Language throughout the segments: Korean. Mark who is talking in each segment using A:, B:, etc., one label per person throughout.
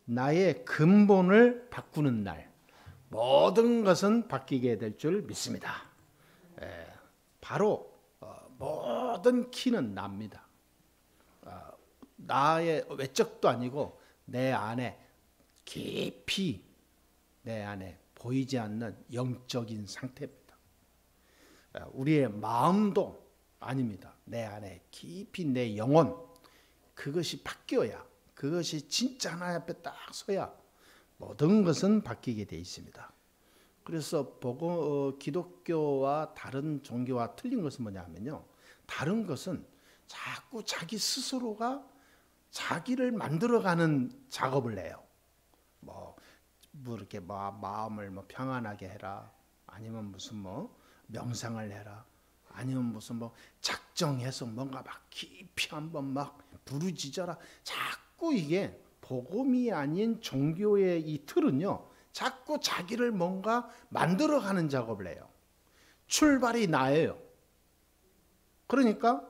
A: 나의 근본을 바꾸는 날, 모든 것은 바뀌게 될 줄 믿습니다. 바로 모든 키는 납니다. 나의 외적도 아니고 내 안에 깊이 내 안에 보이지 않는 영적인 상태입니다. 우리의 마음도 아닙니다. 내 안에 깊이 내 영혼, 그것이 바뀌어야, 그것이 진짜 하나님 앞에 딱 서야 모든 것은 바뀌게 돼 있습니다. 그래서 기독교와 다른 종교와 틀린 것은 뭐냐 하면요, 다른 것은 자꾸 자기 스스로가 자기를 만들어가는 작업을 해요. 뭐 이렇게 마음을 평안하게 해라, 아니면 무슨 명상을 해라, 아니면 무슨 작정해서 뭔가 막 깊이 한번 막 부르짖어라. 자꾸 이게 복음이 아닌 종교의 이 틀은요, 자꾸 자기를 뭔가 만들어가는 작업을 해요. 출발이 나예요. 그러니까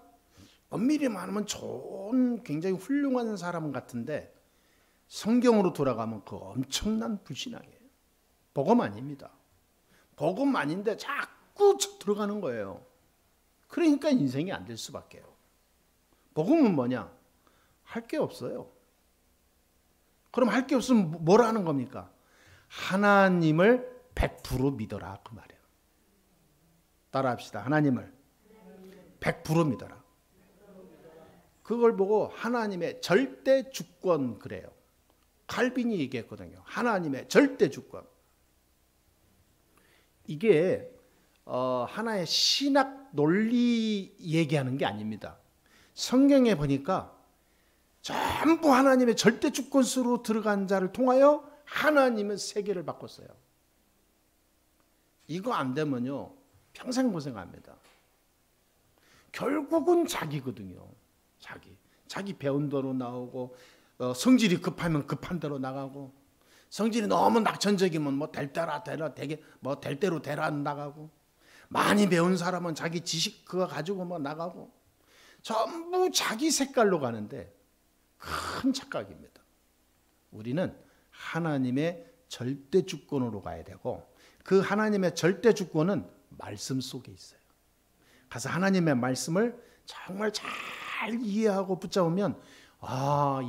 A: 엄밀히 말하면 좋은 굉장히 훌륭한 사람 같은데 성경으로 돌아가면 그 엄청난 불신앙이에요. 복음 아닙니다. 복음 아닌데 자꾸 들어가는 거예요. 그러니까 인생이 안 될 수밖에요. 복음은 뭐냐? 할 게 없어요. 그럼 할 게 없으면 뭘 하는 겁니까? 하나님을 100% 믿어라, 그 말이에요. 따라합시다. 하나님을 100% 믿어라. 그걸 보고 하나님의 절대 주권, 그래요. 칼빈이 얘기했거든요. 하나님의 절대 주권. 이게 하나의 신학 논리 얘기하는 게 아닙니다. 성경에 보니까 전부 하나님의 절대 주권으로 들어간 자를 통하여 하나님은 세계를 바꿨어요. 이거 안 되면요, 평생 고생합니다. 결국은 자기거든요. 자기 배운 대로 나오고, 성질이 급하면 급한 대로 나가고, 성질이 너무 낙천적이면 될 대로 되라 나가고, 많이 배운 사람은 자기 지식 그거 가지고 나가고, 전부 자기 색깔로 가는데 큰 착각입니다. 우리는 하나님의 절대 주권으로 가야 되고, 그 하나님의 절대 주권은 말씀 속에 있어요. 가서 하나님의 말씀을 정말 잘 이해하고 붙잡으면,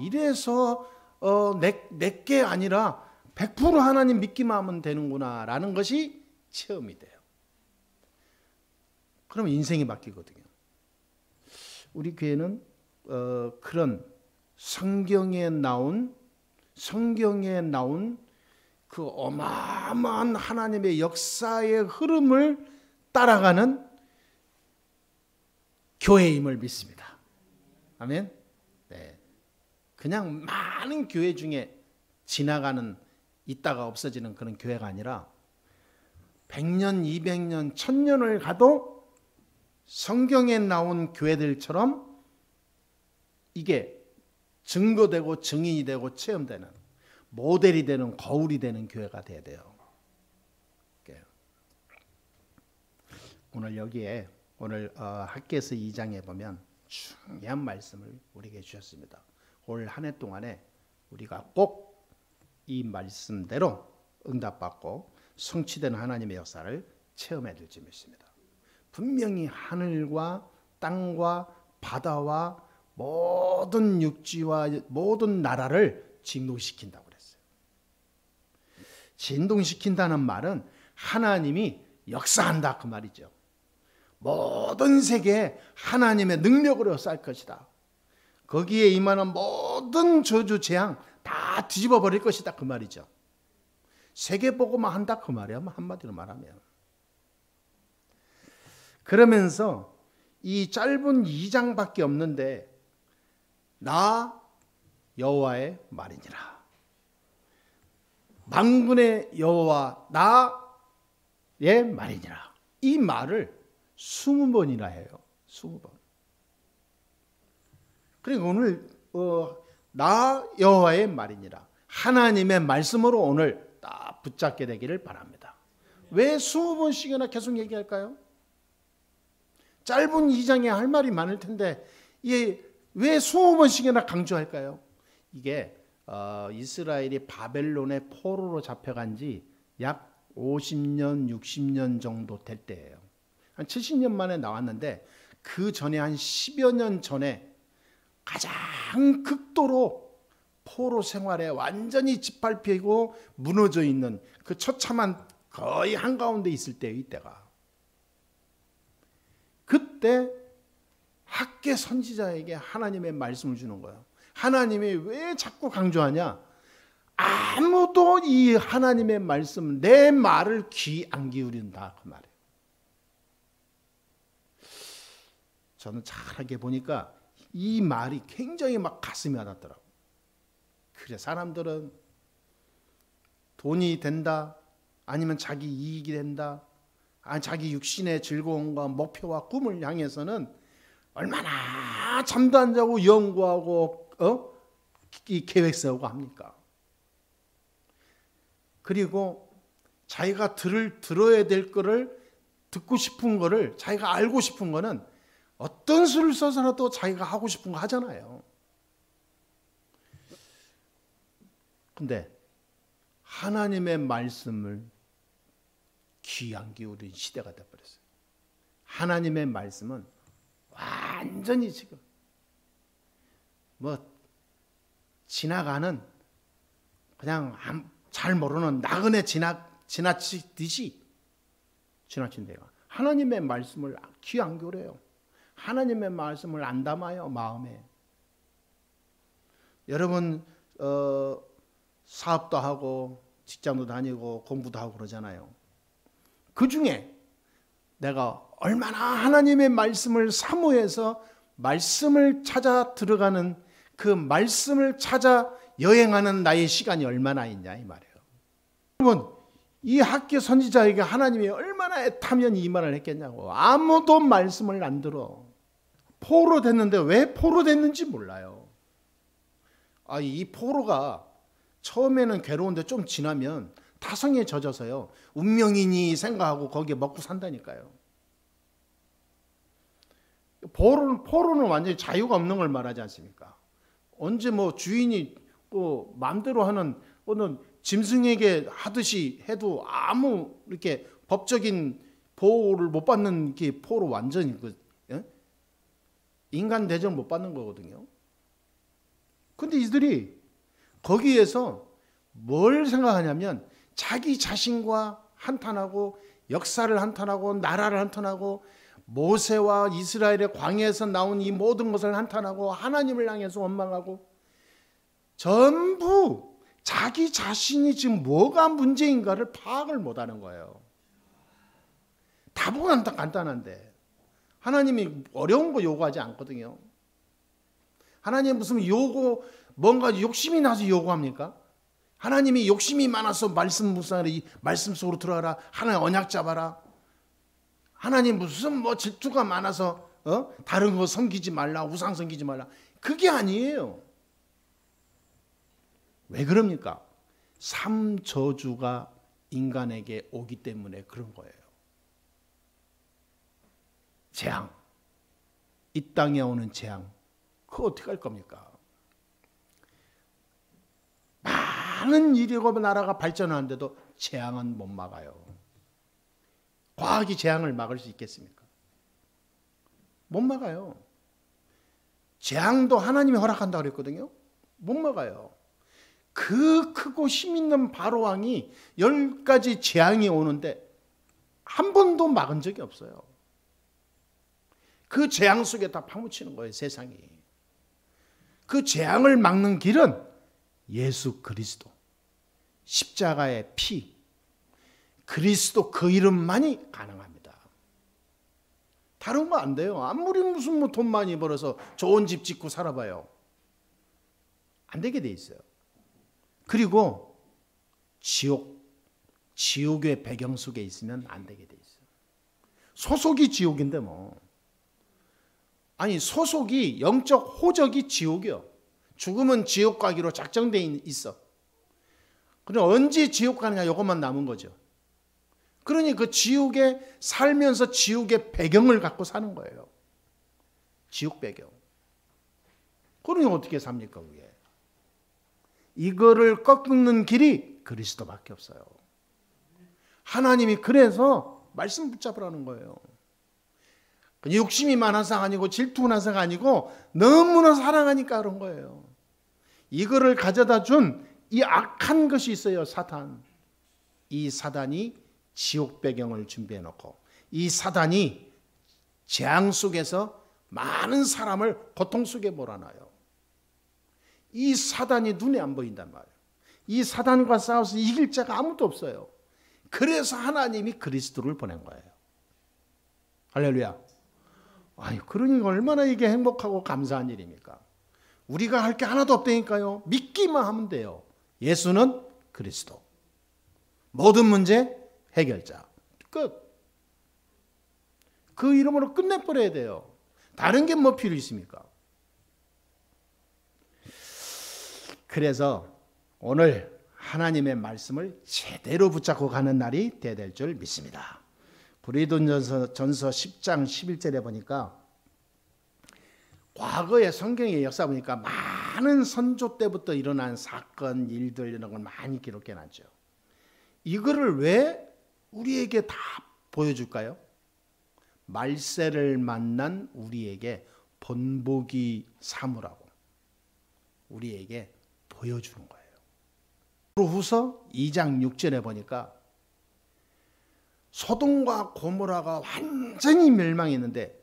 A: 이래서 내게 아니라 100% 하나님 믿기만 하면 되는구나 라는 것이 체험이 돼요. 그러면 인생이 바뀌거든요. 우리 교회는 그런 성경에 나온 그 어마어마한 하나님의 역사의 흐름을 따라가는 교회임을 믿습니다. 아멘. 네. 그냥 많은 교회 중에 지나가는, 있다가 없어지는 그런 교회가 아니라 100년, 200년, 1000년을 가도 성경에 나온 교회들처럼 이게 증거되고 증인이 되고 체험되는, 모델이 되는, 거울이 되는 교회가 돼야 돼요. 오늘 여기에 학개서 2장에 보면 중요한 말씀을 우리에게 주셨습니다. 올 한 해 동안에 우리가 꼭 이 말씀대로 응답받고 성취되는 하나님의 역사를 체험해야 될지 믿습니다. 분명히 하늘과 땅과 바다와 모든 육지와 모든 나라를 진동시킨다고 그랬어요. 진동시킨다는 말은 하나님이 역사한다, 그 말이죠. 모든 세계에 하나님의 능력으로 쌀 것이다. 거기에 임하는 모든 저주 재앙 다 뒤집어 버릴 것이다, 그 말이죠. 세계 보고만 한다, 그 말이야. 한마디로 말하면. 그러면서 이 짧은 2장밖에 없는데, 나 여호와의 말이니라. 만군의 여호와 나의 말이니라. 이 말을 20번이나 해요. 20번. 그러니까 오늘 나 여호와의 말이니라, 하나님의 말씀으로 오늘 딱 붙잡게 되기를 바랍니다. 왜 20번씩이나 계속 얘기할까요? 짧은 2장에 할 말이 많을 텐데 왜 20번씩이나 강조할까요? 이게 이스라엘이 바벨론의 포로로 잡혀간 지 약 50년, 60년 정도 될 때예요. 한 70년 만에 나왔는데 그 전에 한 10여 년 전에 가장 극도로 포로 생활에 완전히 짓밟히고 무너져 있는 그 처참한 거의 한가운데 있을 때예요. 이때가. 그때 학개 선지자에게 하나님의 말씀을 주는 거예요. 하나님이 왜 자꾸 강조하냐? 아무도 이 하나님의 말씀, 내 말을 귀 안 기울인다 그 말이에요. 저는 잘하게 보니까 이 말이 굉장히 막 가슴이 와닿더라고요. 그래, 사람들은 돈이 된다, 아니면 자기 이익이 된다, 자기 육신의 즐거움과 목표와 꿈을 향해서는 얼마나 잠도 안 자고 연구하고 이 계획 세우고 합니까? 그리고 자기가 들어야 될 거를, 듣고 싶은 거를, 자기가 알고 싶은 거는 어떤 수를 써서라도 자기가 하고 싶은 거 하잖아요. 근데 하나님의 말씀을 귀 안 기울인 시대가 되어버렸어요. 하나님의 말씀은 완전히 지금 지나가는, 그냥 잘 모르는 나그네 지나치듯이 지나친 데가, 하나님의 말씀을 귀 안 기울여요. 하나님의 말씀을 안 담아요, 마음에. 여러분 사업도 하고 직장도 다니고 공부도 하고 그러잖아요. 그 중에 내가 얼마나 하나님의 말씀을 사모해서 말씀을 찾아 들어가는, 그 말씀을 찾아 여행하는 나의 시간이 얼마나 있냐 이 말이에요. 여러분, 이 학개 선지자에게 하나님이 얼마나 애타면 이 말을 했겠냐고. 아무도 말씀을 안 들어. 포로 됐는데 왜 포로 됐는지 몰라요. 이 포로가 처음에는 괴로운데 좀 지나면 타성에 젖어서요, 운명이니 생각하고 거기에 먹고 산다니까요. 포로는 완전히 자유가 없는 걸 말하지 않습니까? 언제 주인이 마음대로 하는 어느 짐승에게 하듯이 해도 아무 이렇게 법적인 보호를 못 받는 게 포로, 완전히 인간 대접 못 받는 거거든요. 근데 이들이 거기에서 뭘 생각하냐면 자기 자신과 한탄하고 역사를 한탄하고 나라를 한탄하고 모세와 이스라엘의 광야에서 나온 이 모든 것을 한탄하고 하나님을 향해서 원망하고 전부 자기 자신이 지금 뭐가 문제인가를 파악을 못하는 거예요. 답은 간단한데 하나님이 어려운 거 요구하지 않거든요. 하나님 무슨 뭔가 욕심이 나서 요구합니까? 하나님이 욕심이 많아서 말씀 묵상하라, 말씀 속으로 들어가라, 하나님 언약 잡아라. 하나님 무슨 질투가 많아서 다른 거 섬기지 말라, 우상 섬기지 말라. 그게 아니에요. 왜 그럽니까? 삼저주가 인간에게 오기 때문에 그런 거예요. 재앙, 이 땅에 오는 재앙, 그거 어떻게 할 겁니까? 많은 일이고 나라가 발전하는데도 재앙은 못 막아요. 과학이 재앙을 막을 수 있겠습니까? 못 막아요. 재앙도 하나님이 허락한다고 그랬거든요. 못 막아요. 그 크고 힘있는 바로왕이 10가지 재앙이 오는데 한 번도 막은 적이 없어요. 그 재앙 속에 다 파묻히는 거예요, 세상이. 그 재앙을 막는 길은 예수 그리스도, 십자가의 피, 그리스도 그 이름만이 가능합니다. 다른 거 안 돼요. 아무리 무슨 돈 많이 벌어서 좋은 집 짓고 살아봐요. 안 되게 돼 있어요. 그리고 지옥의 배경 속에 있으면 안 되게 돼 있어요. 소속이 지옥인데 소속이, 영적 호적이 지옥이요. 죽으면 지옥 가기로 작정돼 있어. 그럼 언제 지옥 가느냐, 이것만 남은 거죠. 그러니 그 지옥에 살면서 지옥의 배경을 갖고 사는 거예요. 지옥 배경. 그러니 어떻게 삽니까, 그게? 이거를 꺾는 길이 그리스도밖에 없어요. 하나님이 그래서 말씀 붙잡으라는 거예요. 욕심이 많아서 아니고 질투나서가 아니고 너무나 사랑하니까 그런 거예요. 이거를 가져다 준 이 악한 것이 있어요. 사탄. 이 사단이 지옥 배경을 준비해 놓고 이 사단이 재앙 속에서 많은 사람을 고통 속에 몰아넣어요. 이 사단이 눈에 안 보인단 말이에요. 이 사단과 싸워서 이길 자가 아무도 없어요. 그래서 하나님이 그리스도를 보낸 거예요. 할렐루야. 아니, 그러니까 얼마나 이게 행복하고 감사한 일입니까? 우리가 할 게 하나도 없다니까요. 믿기만 하면 돼요. 예수는 그리스도. 모든 문제 해결자. 끝. 그 이름으로 끝내버려야 돼요. 다른 게 뭐 필요 있습니까? 그래서 오늘 하나님의 말씀을 제대로 붙잡고 가는 날이 될 줄 믿습니다. 고린도전서 10장 11절에 보니까 과거의 성경의 역사 보니까 많은 선조 때부터 일어난 사건, 일들 이런 걸 많이 기록해 놨죠. 이거를 왜 우리에게 다 보여줄까요? 말세를 만난 우리에게 본보기 삼으라고 우리에게 보여주는 거예요. 후서 2장 6절에 보니까 소돔과 고모라가 완전히 멸망했는데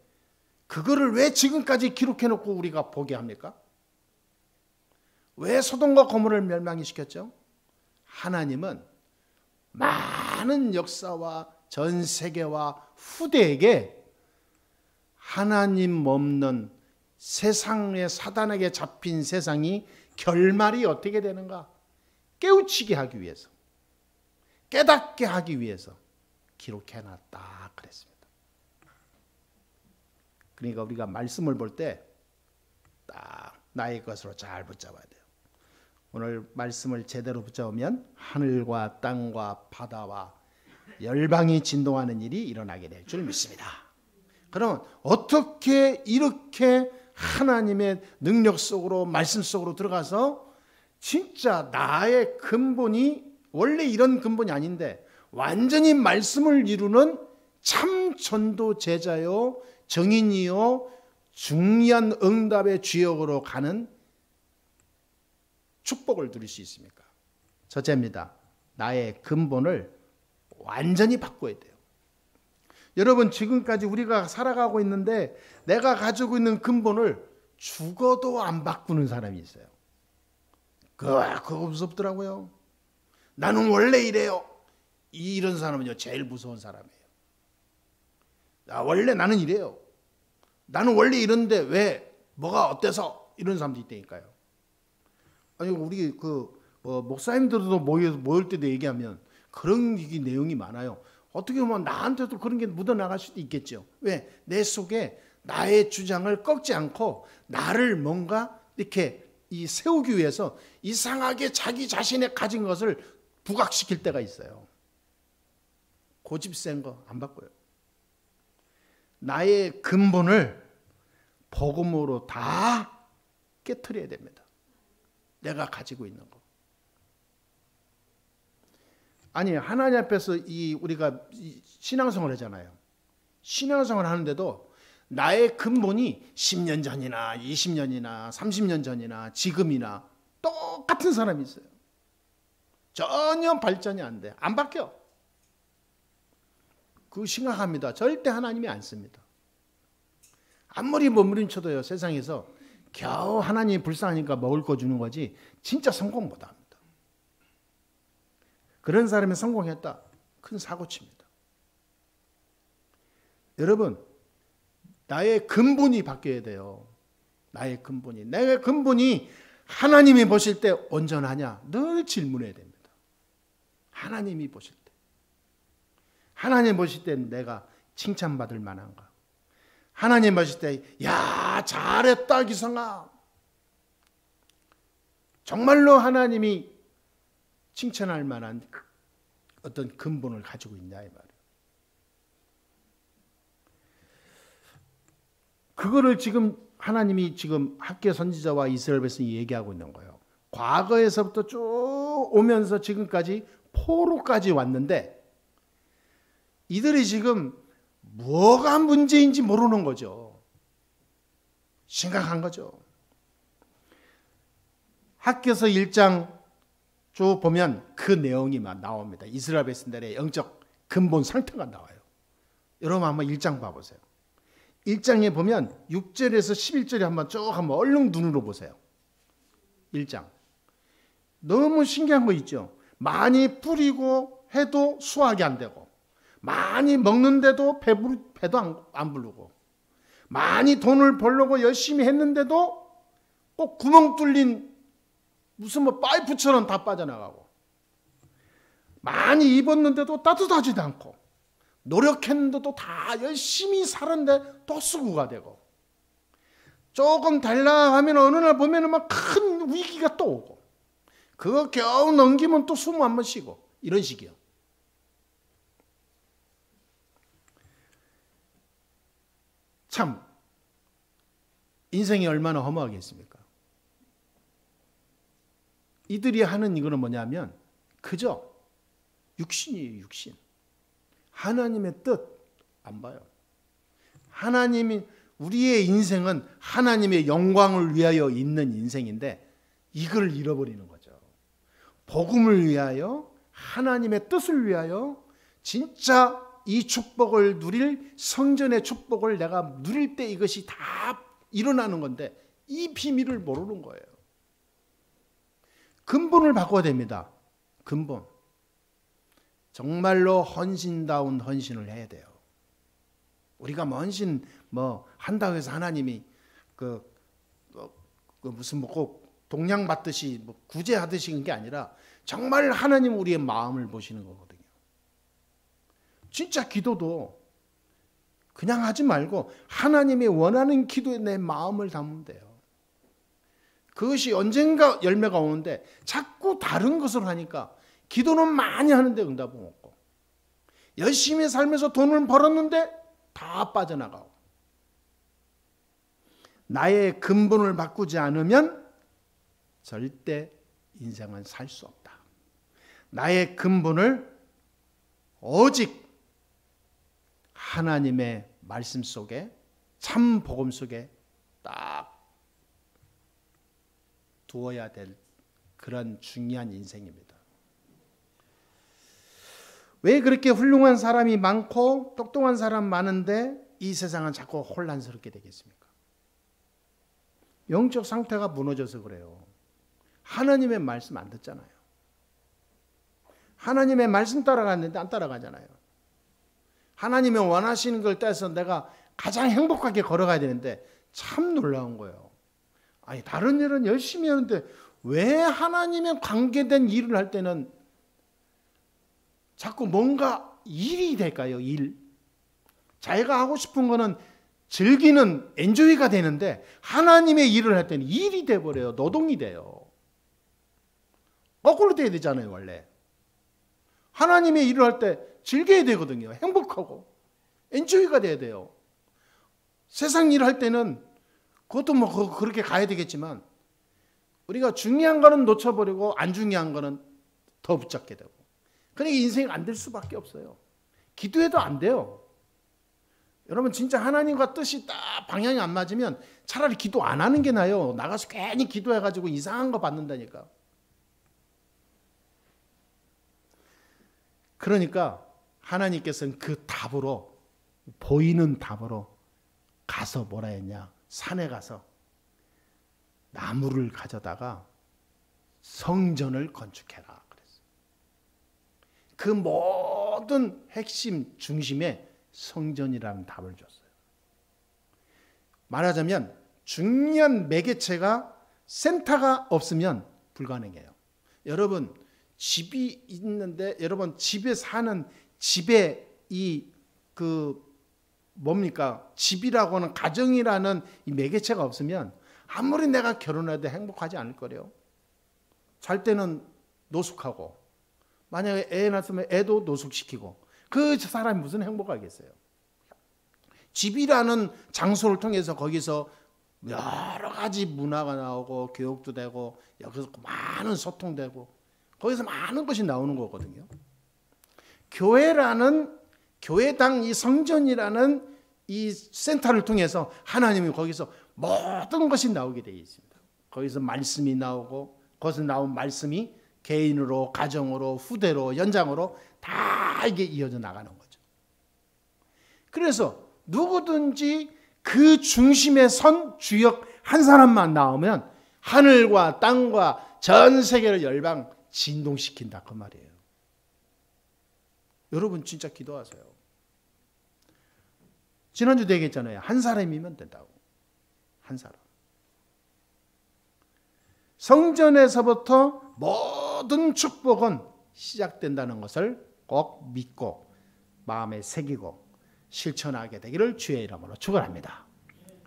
A: 그거를 왜 지금까지 기록해놓고 우리가 보게 합니까? 왜 소돔과 고모라를 멸망이 시켰죠? 하나님은 많은 역사와 전 세계와 후대에게 하나님 없는 세상의 사단에게 잡힌 세상이 결말이 어떻게 되는가 깨우치게 하기 위해서, 깨닫게 하기 위해서 기록해놨다 그랬습니다. 그러니까 우리가 말씀을 볼 때 딱 나의 것으로 잘 붙잡아야 돼요. 오늘 말씀을 제대로 붙잡으면 하늘과 땅과 바다와 열방이 진동하는 일이 일어나게 될 줄 믿습니다. 그러면 어떻게 이렇게 하나님의 능력 속으로 말씀 속으로 들어가서 진짜 나의 근본이 원래 이런 근본이 아닌데 완전히 말씀을 이루는 참 전도 제자요 정인이요 중요한 응답의 주역으로 가는 축복을 누릴 수 있습니까? 첫째입니다. 나의 근본을 완전히 바꿔야 돼요. 여러분 지금까지 우리가 살아가고 있는데 내가 가지고 있는 근본을 죽어도 안 바꾸는 사람이 있어요. 그거 무섭더라고요. 나는 원래 이래요. 이런 사람은요 제일 무서운 사람이에요. 원래 나는 이래요. 나는 원래 이런데 왜 뭐가 어때서 이런 사람도 있다니까요. 아니 우리 목사님들도 모일 때도 얘기하면 그런 내용이 많아요. 어떻게 보면 나한테도 그런 게 묻어나갈 수도 있겠죠. 왜? 내 속에 나의 주장을 꺾지 않고 나를 뭔가 이렇게 세우기 위해서 이상하게 자기 자신의 가진 것을 부각시킬 때가 있어요. 고집 센 거 안 바꿔요. 나의 근본을 복음으로 다 깨트려야 됩니다. 내가 가지고 있는 거. 아니 하나님 앞에서 우리가 신앙생활을 하잖아요. 신앙생활을 하는데도 나의 근본이 10년 전이나 20년이나 30년 전이나 지금이나 똑같은 사람이 있어요. 전혀 발전이 안 돼. 안 바뀌어. 그거 심각합니다. 절대 하나님이 안 씁니다. 아무리 몸부림쳐도요 세상에서 겨우 하나님이 불쌍하니까 먹을 거 주는 거지 진짜 성공 못합니다. 그런 사람이 성공했다. 큰 사고칩니다. 여러분 나의 근본이 바뀌어야 돼요. 나의 근본이. 내 근본이 하나님이 보실 때 온전하냐 늘 질문해야 됩니다. 하나님이 보실 때. 하나님 보실 때 내가 칭찬받을 만한가? 하나님 보실 때 야 잘했다 기성아. 정말로 하나님이 칭찬할 만한 어떤 근본을 가지고 있냐 이 말이에요. 그거를 지금 하나님이 지금 학개 선지자와 이스라엘 백성이 얘기하고 있는 거예요. 과거에서부터 쭉 오면서 지금까지 포로까지 왔는데 이들이 지금 뭐가 문제인지 모르는 거죠. 심각한 거죠. 학교서 1장 쭉 보면 그 내용이 나옵니다. 이스라엘 백성들의 영적 근본 상태가 나와요. 여러분 한번 1장 봐보세요. 1장에 보면 6절에서 11절에 한번 얼른 눈으로 보세요. 1장. 너무 신기한 거 있죠. 많이 뿌리고 해도 수확이 안 되고, 많이 먹는데도 배도 안 부르고, 많이 돈을 벌려고 열심히 했는데도 꼭 구멍 뚫린 무슨 파이프처럼 다 빠져나가고, 많이 입었는데도 따뜻하지도 않고, 노력했는데도 다 열심히 살았는데 또 수구가 되고, 조금 달라 하면 어느 날 보면 막 큰 위기가 또 오고, 그거 겨우 넘기면 또 숨 한 번 쉬고, 이런 식이요. 참 인생이 얼마나 허무하겠습니까? 이들이 하는 이거는 뭐냐면 그저 육신이에요. 육신. 하나님의 뜻 안 봐요. 하나님이, 우리의 인생은 하나님의 영광을 위하여 있는 인생인데 이걸 잃어버리는 거죠. 복음을 위하여, 하나님의 뜻을 위하여 진짜 이 축복을 누릴, 성전의 축복을 내가 누릴 때 이것이 다 일어나는 건데 이 비밀을 모르는 거예요. 근본을 바꿔야 됩니다. 근본. 정말로 헌신다운 헌신을 해야 돼요. 우리가 헌신 한다고 해서 하나님이 무슨 꼭 동양 받듯이 구제하듯이 그런 게 아니라 정말 하나님 우리의 마음을 보시는 거거든요. 진짜 기도도 그냥 하지 말고 하나님이 원하는 기도에 내 마음을 담으면 돼요. 그것이 언젠가 열매가 오는데 자꾸 다른 것을 하니까 기도는 많이 하는데 응답은 없고, 열심히 살면서 돈을 벌었는데 다 빠져나가고, 나의 근본을 바꾸지 않으면 절대 인생은 살 수 없다. 나의 근본을 오직 하나님의 말씀 속에, 참 복음 속에 딱 두어야 될 그런 중요한 인생입니다. 왜 그렇게 훌륭한 사람이 많고 똑똑한 사람 많은데 이 세상은 자꾸 혼란스럽게 되겠습니까? 영적 상태가 무너져서 그래요. 하나님의 말씀 안 듣잖아요. 하나님의 말씀 따라갔는데 안 따라가잖아요. 하나님이 원하시는 걸 따서 내가 가장 행복하게 걸어가야 되는데 참 놀라운 거예요. 아니, 다른 일은 열심히 하는데 왜 하나님에 관계된 일을 할 때는 자꾸 뭔가 일이 될까요? 일. 자기가 하고 싶은 거는 즐기는 엔조이가 되는데 하나님의 일을 할 때는 일이 돼버려요. 노동이 돼요. 거꾸로 돼야 되잖아요. 원래 하나님의 일을 할 때 즐겨야 되거든요. 행복하고 엔조이가 돼야 돼요. 세상 일을 할 때는 그것도 그렇게 가야 되겠지만 우리가 중요한 거는 놓쳐버리고 안 중요한 거는 더 붙잡게 되고, 그러니까 인생이 안 될 수밖에 없어요. 기도해도 안 돼요. 여러분 진짜 하나님과 뜻이 딱 방향이 안 맞으면 차라리 기도 안 하는 게 나아요. 나가서 괜히 기도해가지고 이상한 거 받는다니까. 그러니까 하나님께서는 그 답으로, 보이는 답으로 가서 뭐라 했냐, 산에 가서 나무를 가져다가 성전을 건축해라 그랬어요. 그 모든 핵심 중심에 성전이라는 답을 줬어요. 말하자면 중요한 매개체가, 센터가 없으면 불가능해요. 여러분 집이 있는데, 여러분 집에 사는, 집에 뭡니까? 집이라고 하는, 가정이라는 이 매개체가 없으면 아무리 내가 결혼해도 행복하지 않을 거래요. 잘 때는 노숙하고, 만약에 애 낳았으면 애도 노숙시키고, 그 사람이 무슨 행복하겠어요? 집이라는 장소를 통해서 거기서 여러 가지 문화가 나오고 교육도 되고 여기서 많은 소통되고 거기서 많은 것이 나오는 거거든요. 교회라는 교회당 이 성전이라는 이 센터를 통해서 하나님이 거기서 모든 것이 나오게 되어 있습니다. 거기서 말씀이 나오고 거기서 나온 말씀이 개인으로 가정으로 후대로 연장으로 다 이게 이어져 나가는 거죠. 그래서 누구든지 그 중심에 선 주역 한 사람만 나오면 하늘과 땅과 전 세계를 열방 진동시킨다 그 말이에요. 여러분 진짜 기도하세요. 지난주도 얘기했잖아요. 한 사람이면 된다고. 한 사람. 성전에서부터 모든 축복은 시작된다는 것을 꼭 믿고 마음에 새기고 실천하게 되기를 주의 이름으로 축원합니다.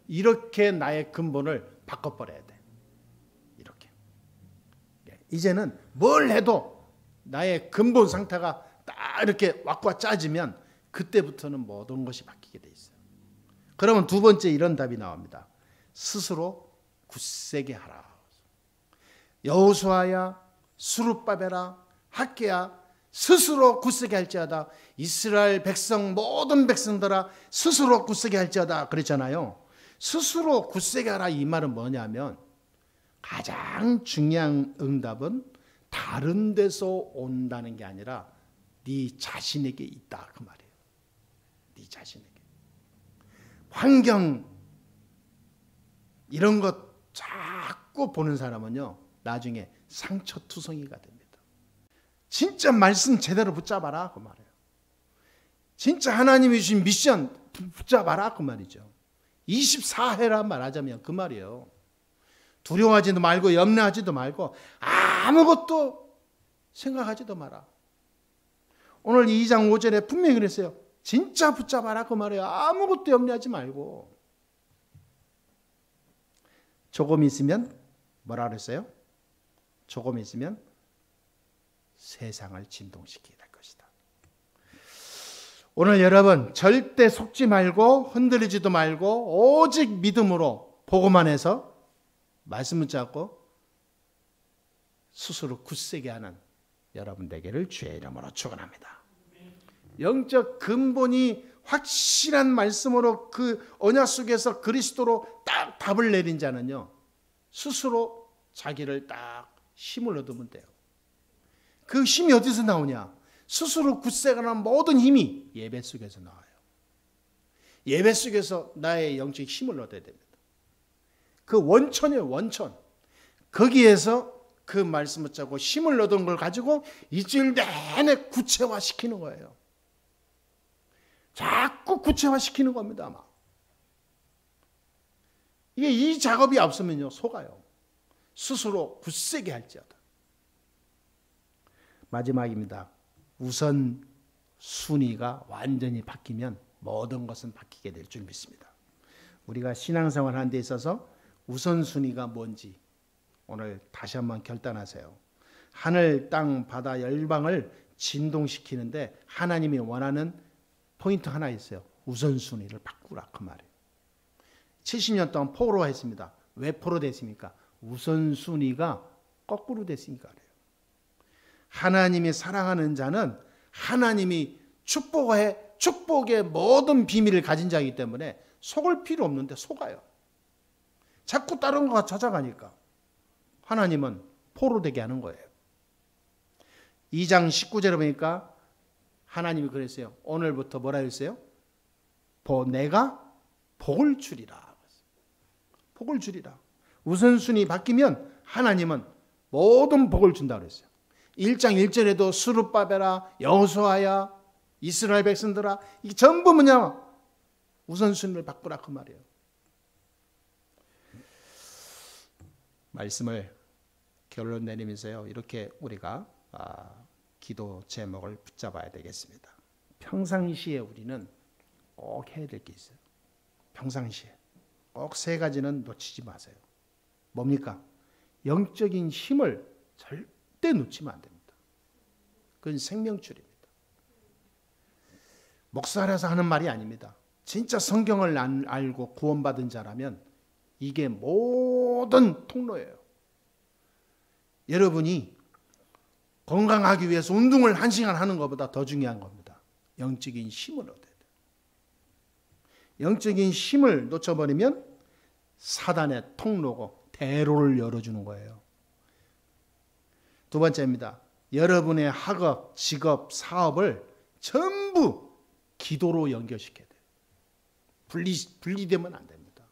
A: 이렇게 나의 근본을 바꿔버려야 돼. 이렇게. 이제는 뭘 해도 나의 근본 상태가 딱 이렇게 왁과 짜지면 그때부터는 모든 것이 바뀌게 돼 있어요. 그러면 두 번째 이런 답이 나옵니다. 스스로 굳세게 하라. 여호수아야, 스룹바벨아, 학개야 스스로 굳세게 할지어다. 이스라엘 백성 모든 백성들아 스스로 굳세게 할지어다 그랬잖아요. 스스로 굳세게 하라 이 말은 뭐냐면 가장 중요한 응답은 다른 데서 온다는 게 아니라 네 자신에게 있다 그 말이에요. 네 자신에게. 환경 이런 것 자꾸 보는 사람은요 나중에 상처투성이가 됩니다. 진짜 말씀 제대로 붙잡아라 그 말이에요. 진짜 하나님이 주신 미션 붙잡아라 그 말이죠. 24회라 말하자면 그 말이에요. 두려워하지도 말고 염려하지도 말고 아무것도 생각하지도 마라. 오늘 2장 5절에 분명히 그랬어요. 진짜 붙잡아라 그 말이에요. 아무것도 염려하지 말고. 조금 있으면 뭐라 그랬어요? 조금 있으면 세상을 진동시키게 될 것이다. 오늘 여러분 절대 속지 말고 흔들리지도 말고 오직 믿음으로 보고만 해서 말씀 붙잡고 스스로 굳세게 하는 여러분 되기를 주의 이름으로 축원합니다. 영적 근본이 확실한 말씀으로 그 언약 속에서 그리스도로 딱 답을 내린 자는요 스스로 자기를 딱 힘을 얻으면 돼요. 그 힘이 어디서 나오냐? 스스로 굳세게 하는 모든 힘이 예배 속에서 나와요. 예배 속에서 나의 영적 힘을 얻어야 됩니다. 그 원천이에요, 원천. 거기에서 그 말씀을 짜고 힘을 얻은 걸 가지고 일주일 내내 구체화시키는 거예요. 자꾸 구체화시키는 겁니다, 아마. 이게 이 작업이 없으면요, 속아요. 스스로 굳세게 할지어다. 마지막입니다. 우선 순위가 완전히 바뀌면 모든 것은 바뀌게 될 줄 믿습니다. 우리가 신앙생활 하는 데 있어서 우선순위가 뭔지 오늘 다시 한번 결단하세요. 하늘, 땅, 바다, 열방을 진동시키는데 하나님이 원하는 포인트 하나 있어요. 우선순위를 바꾸라 그 말이에요. 70년 동안 포로가 했습니다. 왜 포로 됐습니까? 우선순위가 거꾸로 됐으니까 그래요. 하나님이 사랑하는 자는 하나님이 축복의 모든 비밀을 가진 자이기 때문에 속을 필요 없는데 속아요. 자꾸 다른 거 찾아가니까 하나님은 포로 되게 하는 거예요. 2장 19절에 보니까 하나님이 그랬어요. 오늘부터 뭐라 했어요? 내가 복을 주리라. 복을 주리라. 우선순위 바뀌면 하나님은 모든 복을 준다고 그랬어요. 1장 1절에도 스룹바벨아, 여호수아야, 이스라엘 백성들아, 이게 전부 뭐냐? 우선순위를 바꾸라 그 말이에요. 말씀을 결론 내리면서요. 이렇게 우리가 기도 제목을 붙잡아야 되겠습니다. 평상시에 우리는 꼭 해야 될 게 있어요. 평상시에 꼭 세 가지는 놓치지 마세요. 뭡니까? 영적인 힘을 절대 놓치면 안 됩니다. 그건 생명줄입니다. 목사라서 하는 말이 아닙니다. 진짜 성경을 알고 구원받은 자라면 이게 모든 통로예요. 여러분이 건강하기 위해서 운동을 1시간 하는 것보다 더 중요한 겁니다. 영적인 힘을 얻어야 돼요. 영적인 힘을 놓쳐버리면 사단의 통로고 대로를 열어주는 거예요. 두 번째입니다. 여러분의 학업, 직업, 사업을 전부 기도로 연결시켜야 돼요. 분리되면 안 됩니다.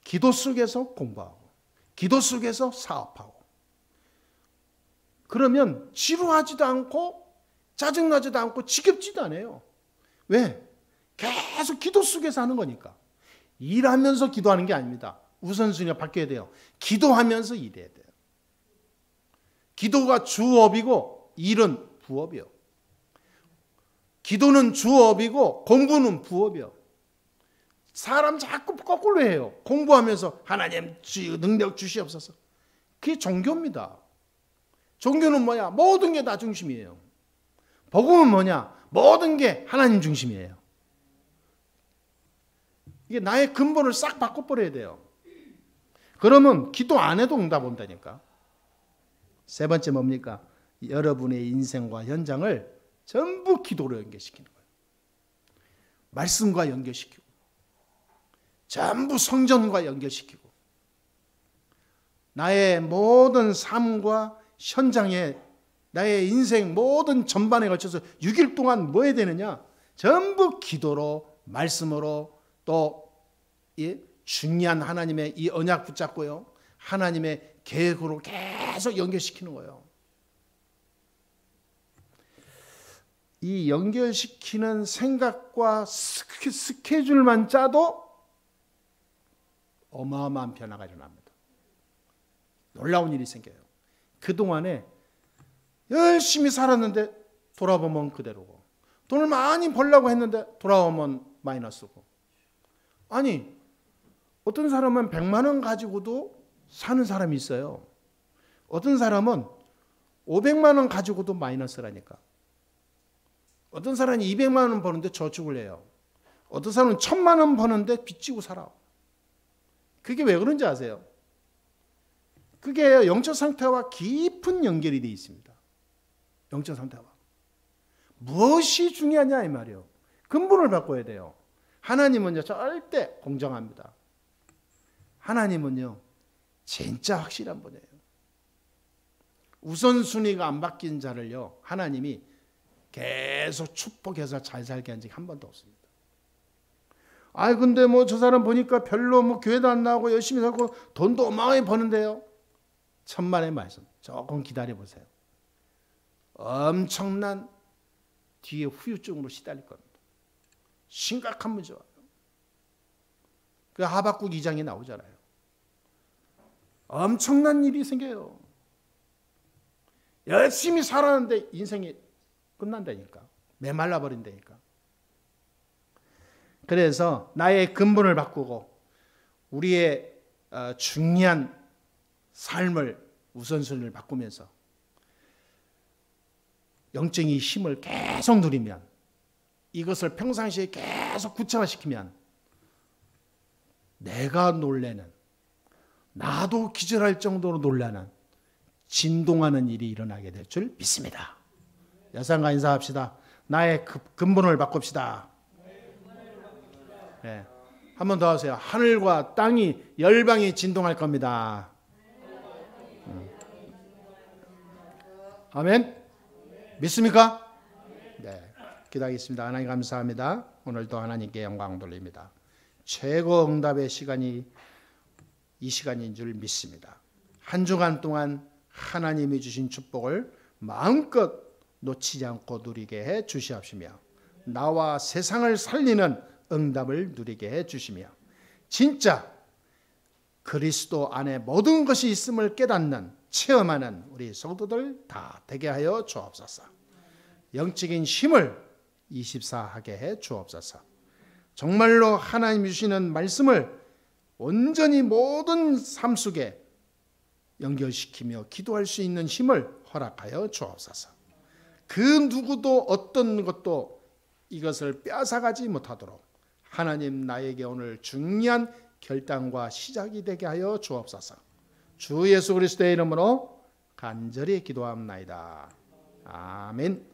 A: 기도 속에서 공부하고 기도 속에서 사업하고 그러면 지루하지도 않고 짜증나지도 않고 지겹지도 않아요. 왜? 계속 기도 속에서 하는 거니까. 일하면서 기도하는 게 아닙니다. 우선순위가 바뀌어야 돼요. 기도하면서 일해야 돼요. 기도가 주업이고 일은 부업이요. 기도는 주업이고 공부는 부업이요. 사람 자꾸 거꾸로 해요. 공부하면서 하나님 능력 주시옵소서. 그게 종교입니다. 종교는 뭐야? 모든 게 다 중심이에요. 복음은 뭐냐? 모든 게 하나님 중심이에요. 이게 나의 근본을 싹 바꿔버려야 돼요. 그러면 기도 안 해도 응답 온다니까. 세 번째 뭡니까? 여러분의 인생과 현장을 전부 기도로 연결시키는 거예요. 말씀과 연결시키고 전부 성전과 연결시키고 나의 모든 삶과 현장에 나의 인생 모든 전반에 걸쳐서 6일 동안 뭐 해야 되느냐? 전부 기도로 말씀으로 또 중요한 하나님의 이 언약 붙잡고요. 하나님의 계획으로 계속 연결시키는 거예요. 이 연결시키는 생각과 스케줄만 짜도 어마어마한 변화가 일어납니다. 놀라운 일이 생겨요. 그동안에 열심히 살았는데 돌아보면 그대로고 돈을 많이 벌려고 했는데 돌아오면 마이너스고 아니 어떤 사람은 100만 원 가지고도 사는 사람이 있어요. 어떤 사람은 500만 원 가지고도 마이너스라니까. 어떤 사람은 200만 원 버는데 저축을 해요. 어떤 사람은 1000만 원 버는데 빚지고 살아. 그게 왜 그런지 아세요? 그게 영적 상태와 깊은 연결이 되어 있습니다. 영적 상태와. 무엇이 중요하냐 이 말이에요. 근본을 바꿔야 돼요. 하나님은요 절대 공정합니다. 하나님은요 진짜 확실한 분이에요. 우선순위가 안 바뀐 자를요 하나님이 계속 축복해서 잘 살게 한 적이 한 번도 없습니다. 아 근데 뭐 저 사람 보니까 별로 뭐 교회도 안 나오고 열심히 살고 돈도 어마어마하게 버는데요. 천만의 말씀 조금 기다려 보세요. 엄청난 뒤에 후유증으로 시달릴 겁니다. 심각한 문제예요. 그 하박국 2장에 나오잖아요. 엄청난 일이 생겨요. 열심히 살았는데 인생이 끝난다니까. 메말라 버린다니까. 그래서 나의 근본을 바꾸고 우리의 중요한 삶을 우선순위를 바꾸면서 영적인 힘을 계속 누리면 이것을 평상시에 계속 구체화시키면 내가 놀라는 나도 기절할 정도로 놀라는 진동하는 일이 일어나게 될 줄 믿습니다. 여러분과 인사합시다. 나의 근본을 바꿉시다. 네. 한 번 더 하세요. 하늘과 땅이 열방이 진동할 겁니다. 아멘. 믿습니까? 네. 기도하겠습니다. 하나님 감사합니다. 오늘도 하나님께 영광 돌립니다. 최고 응답의 시간이 이 시간인 줄 믿습니다. 한 주간 동안 하나님이 주신 축복을 마음껏 놓치지 않고 누리게 해 주시옵시며 나와 세상을 살리는 응답을 누리게 해 주시며 진짜 그리스도 안에 모든 것이 있음을 깨닫는 체험하는 우리 성도들 다 되게 하여 주옵소서. 영적인 힘을 24하게 해 주옵소서. 정말로 하나님 주시는 말씀을 온전히 모든 삶 속에 연결시키며 기도할 수 있는 힘을 허락하여 주옵소서. 그 누구도 어떤 것도 이것을 빼앗아가지 못하도록 하나님 나에게 오늘 중요한 결단과 시작이 되게 하여 주옵소서. 주 예수 그리스도의 이름으로 간절히 기도합나이다. 아멘.